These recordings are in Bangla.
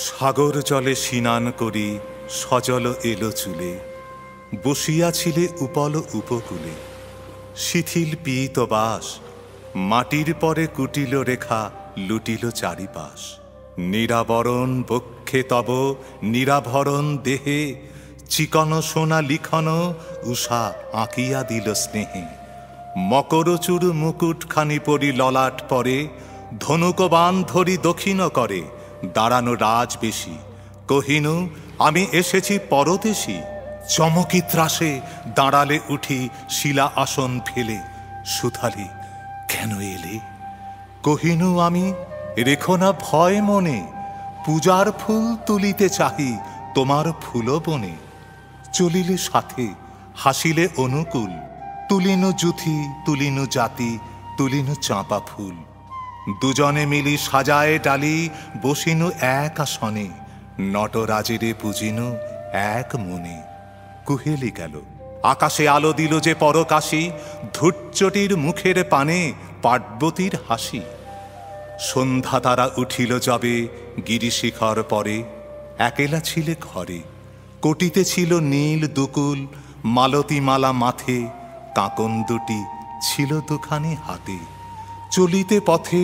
সাগর জলে স্নান করি সজল এলো চুলে, বসিয়াছিলে উপল উপকূলে। শিথিল পীত বাস মাটির পরে কুটিল রেখা, লুটিল চারিপাশ। নিরাবরণ বক্ষে তব নিরাভরণ দেহে, চিকন সোনা লিখন উষা আঁকিয়া দিল স্নেহে। মকরচূড় মুকুটখানি পরি ললাট পরে, ধনুকবান ধরি দক্ষিণ করে দাঁড়ানো রাজবেশী। কহিনু আমি এসেছি পরদেশী, চমকি ত্রাসে দাঁড়ালে উঠি শিলা আসন ফেলে। সুথালি কেন এলে? কহিনু আমি রেখো না ভয় মনে, পূজার ফুল তুলিতে চাহি তোমার ফুলবনে। চলিলে সাথে হাসিলে অনুকূল, তুলিনু জুথি তুলিনু জাতি তুলিনু চাঁপা ফুল। দুজনে মিলি সাজায় ডালি বসিনু এক আসনে, নটরাজেরে পুজিনু এক মনে। কুহেলি গেল আকাশে আলো দিল যে পরকাশী, ধূর্যটির মুখের পানে পার্বতীর হাসি। সন্ধ্যা তারা উঠিল যবে গিরিশিখর পরে, একেলা ছিলে ঘরে। কটিতে ছিল নীল দুকুল মালতী মালা মাথে, কাঁকন দুটি ছিল দুখানি হাতে। চলিতে পথে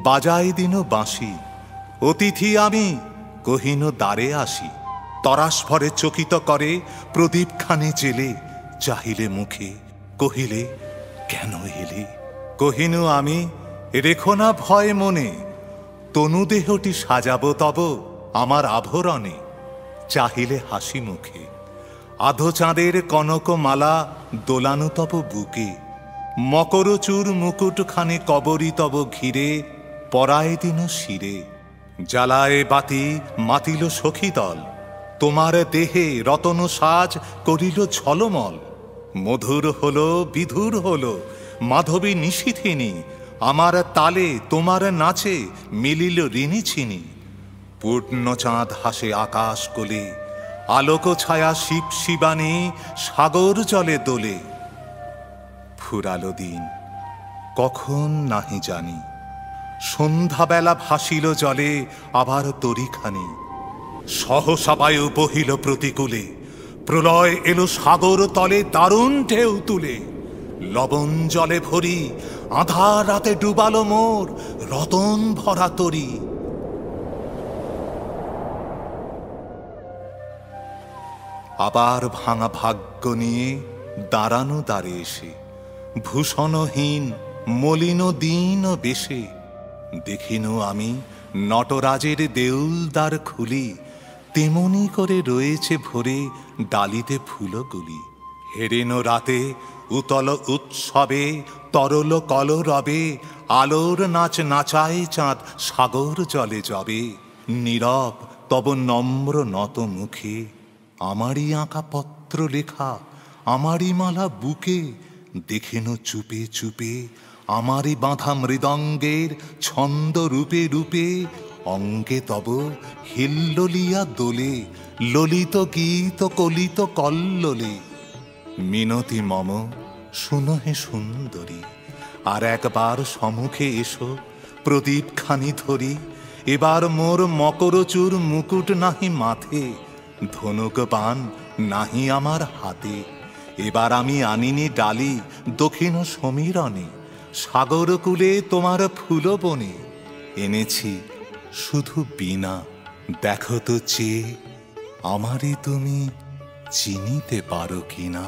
বাজায় দিন বাঁশি, অতিথি আমি কহিনু দ্বারে আসি। তরাস ভরে চকিত করে প্রদীপখানি জেলে, চাহিলে মুখে কহিলে কেন এলে? কহিনু আমি রেখো না ভয় মনে, তনুদেহটি সাজাবো তব আমার আভরণে। চাহিলে হাসি মুখে আধো চাঁদের কনকমালা দোলানু তব বুকে। মকরচূড় মুকুটখানি কবরী তব ঘিরে, পরায় দিন শিরে। জ্বালায় বাতি মাতিল সখী দল, তোমার দেহে রতন সাজ করিল ঝলমল। মধুর হলো বিধুর হলো মাধবী নিশিথিনী, আমার তালে তোমার নাচে মিলিল ঋণী ছিনি। পূর্ণচাঁদ হাসে আকাশ কোলে, আলোক ছায়া শিব শিবানী সাগর জলে দোলে। ফুরালো দিন কখন নাহি জানি, সন্ধ্যাবেলা ভাসিল জলে আবার তরিখানি। সহসা বায়ু বহিল প্রতিকূলে, প্রলয় এলো সাগর তলে দারুণ ঢেউ তুলে। লবণ জলে ভরি আধার রাতে ডুবালো মোর রতন ভরা তরি। আবার ভাঙা ভাগ্য নিয়ে দাঁড়ানো দ্বারে এসে, ভূষণহীন মলিন দীন বেশে। দেখিনু আমি নটরাজের দেউলদ্বার খুলি, তেমনি করে রয়েছে ভরে ডালিতে ফুলগুলি। হেরেন রাতে উতল উৎসবে তরল কলরবে, আলোর নাচ নাচায় চাঁদ সাগর জলে যবে। নীরব তব নম্র নত মুখে, আমারই আঁকা পত্র লেখা আমারই মালা বুকে। দেখেন চুপে চুপে আমারই বাঁধা মৃদঙ্গের ছন্দ রূপে রূপে। অঙ্গে তব হিল্লোলিয়া দোলে, ললিত গীত কলিত কল্লোলে। মিনতি মম শুনো হে সুন্দরী, আর একবার সম্মুখে এসো প্রদীপখানি ধরি। এবার মোর মকরচূড় মুকুট নাহি মাথে, ধনুক বাণ নাহি আমার হাতে। এবার আমি আনিনি ডালি দক্ষিণ সমীরণে, সাগরকূলে তোমার ফুলবনে। এনেছি শুধু বীণা, দেখো তো চেয়ে আমারে তুমি চিনিতে পারো কিনা।